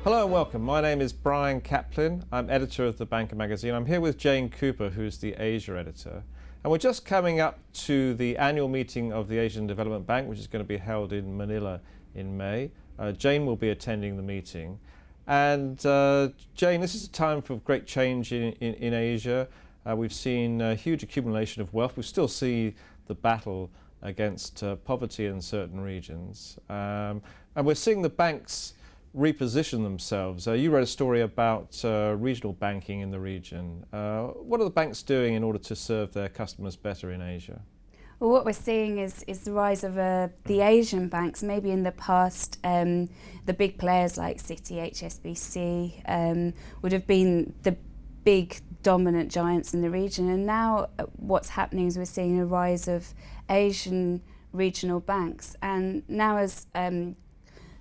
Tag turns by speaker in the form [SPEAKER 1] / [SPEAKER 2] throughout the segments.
[SPEAKER 1] Hello and welcome. My name is Brian Kaplan. I'm editor of The Banker magazine. I'm here with Jane Cooper, who's the Asia editor. And we're just coming up to the annual meeting of the Asian Development Bank, which is going to be held in Manila in May. Jane will be attending the meeting. And Jane, this is a time for great change in Asia. We've seen a huge accumulation of wealth. We still see the battle against poverty in certain regions. And we're seeing the banks reposition themselves. You wrote a story about regional banking in the region. What are the banks doing in order to serve their customers better in Asia?
[SPEAKER 2] Well, what we're seeing is the rise of the Asian banks. Maybe in the past, the big players like Citi, HSBC would have been the big dominant giants in the region. And now what's happening is we're seeing a rise of Asian regional banks. And now as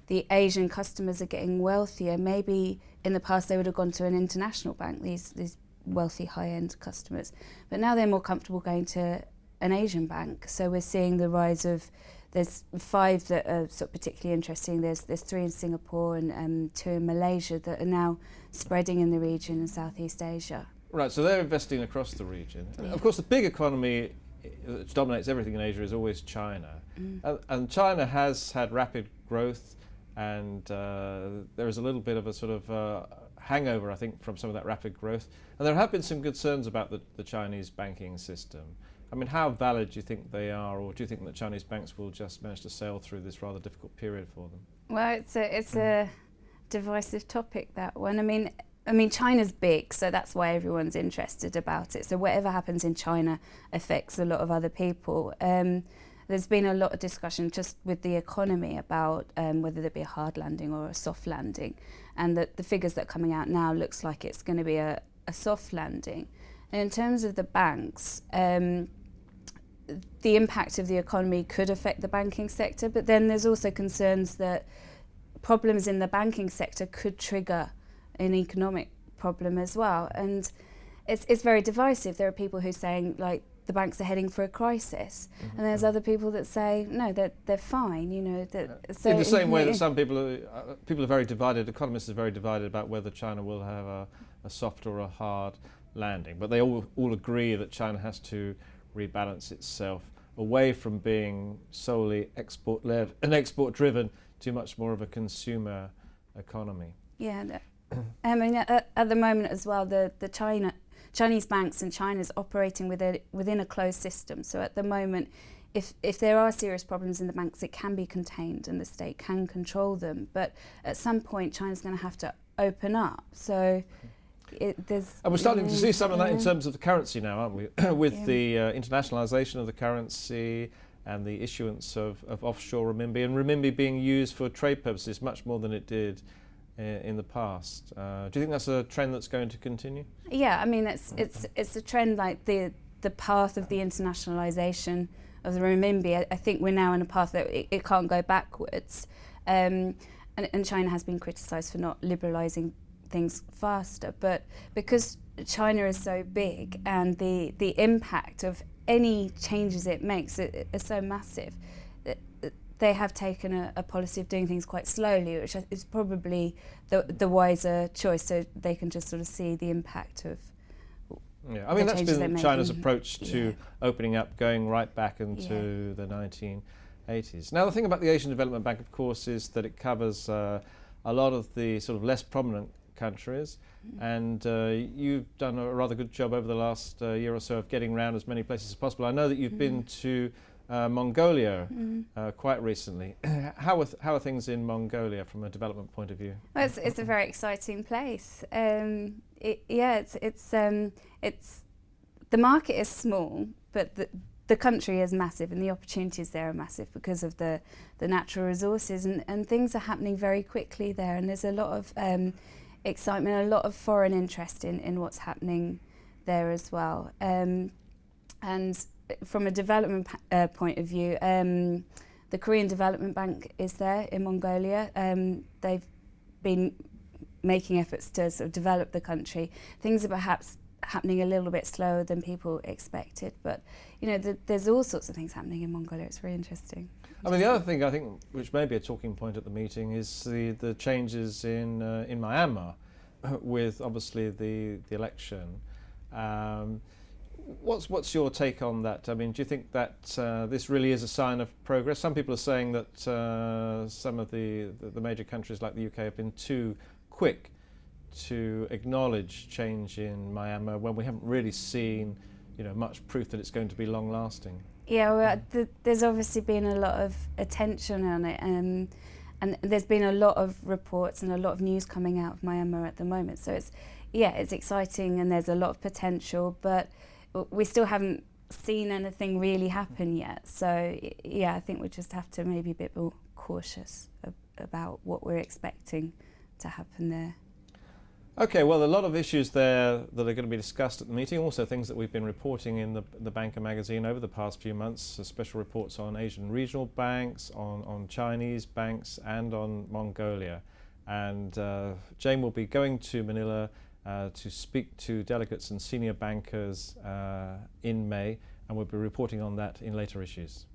[SPEAKER 2] the Asian customers are getting wealthier, maybe in the past they would have gone to an international bank, these wealthy high-end customers. But now they're more comfortable going to an Asian bank. So we're seeing the rise of, there's 5 that are sort of particularly interesting. There's 3 in Singapore and 2 in Malaysia that are now spreading in the region in Southeast Asia.
[SPEAKER 1] Right, so they're investing across the region. Yeah. Of course, the big economy that dominates everything in Asia is always China. And China has had rapid growth, and there is a little bit of a sort of hangover, I think, from some of that rapid growth. And there have been some concerns about the Chinese banking system. I mean, how valid do you think they are, or do you think that Chinese banks will just manage to sail through this rather difficult period for them?
[SPEAKER 2] Well, it's a divisive topic, that one. I mean, China's big, so that's why everyone's interested about it. So whatever happens in China affects a lot of other people. There's been a lot of discussion just with the economy about whether there be a hard landing or a soft landing, and the figures that are coming out now looks like it's going to be a soft landing. And in terms of the banks, the impact of the economy could affect the banking sector, but then there's also concerns that problems in the banking sector could trigger an economic problem as well. And it's very divisive. There are people who are saying, like, the banks are heading for a crisis, and there's other people that say no, they're fine. You know,
[SPEAKER 1] so in the same way that some people are very divided. Economists are very divided about whether China will have a soft or a hard landing, but they all agree that China has to rebalance itself away from being solely export-led and export-driven to much more of a consumer economy.
[SPEAKER 2] Yeah, I mean, at the moment as well, the Chinese banks in China is operating within a closed system. So at the moment, if there are serious problems in the banks, it can be contained and the state can control them. But at some point, China's going to have to open up. So
[SPEAKER 1] and we're starting to see some of that in terms of the currency now, aren't we? With the internationalisation of the currency and the issuance of offshore renminbi, and renminbi being used for trade purposes much more than it did in the past. Do you think that's a trend that's going to continue?
[SPEAKER 2] Yeah, I mean, it's a trend like the path of the internationalisation of the renminbi. I think we're now in a path that it can't go backwards. And China has been criticised for not liberalising things faster, but because China is so big and the impact of any changes it makes is so massive, they have taken a policy of doing things quite slowly, which is probably the wiser choice, so they can just sort of see the impact of
[SPEAKER 1] I mean, that's been China's approach to opening up, going right back into the 1980s. Now, the thing about the Asian Development Bank, of course, is that it covers a lot of the sort of less prominent countries, and you've done a rather good job over the last year or so of getting around as many places as possible. I know that you've been to Mongolia quite recently. How are things in Mongolia from a development point of view?
[SPEAKER 2] Well, it's a very exciting place. The market is small, but the country is massive, and the opportunities there are massive because of the natural resources, and things are happening very quickly there, and there's a lot of excitement, a lot of foreign interest in what's happening there as well. And from a development point of view, the Korean Development Bank is there in Mongolia. They've been making efforts to sort of develop the country. Things are perhaps happening a little bit slower than people expected. But you know, there's all sorts of things happening in Mongolia. It's very interesting.
[SPEAKER 1] I mean, the other thing I think, which may be a talking point at the meeting, is the changes in Myanmar, with obviously the election. What's your take on that? I mean, do you think that this really is a sign of progress? Some people are saying that some of the major countries like the UK have been too quick to acknowledge change in Myanmar when we haven't really seen, you know, much proof that it's going to be long-lasting.
[SPEAKER 2] Yeah, well, there's obviously been a lot of attention on it, and there's been a lot of reports and a lot of news coming out of Myanmar at the moment. So it's exciting and there's a lot of potential, but we still haven't seen anything really happen yet. So yeah, I think we just have to maybe be a bit more cautious about what we're expecting to happen there.
[SPEAKER 1] Okay, well, a lot of issues there that are going to be discussed at the meeting, also things that we've been reporting in the Banker magazine over the past few months, special reports on Asian regional banks, on Chinese banks, and on Mongolia. And Jane will be going to Manila to speak to delegates and senior bankers in May, and we'll be reporting on that in later issues.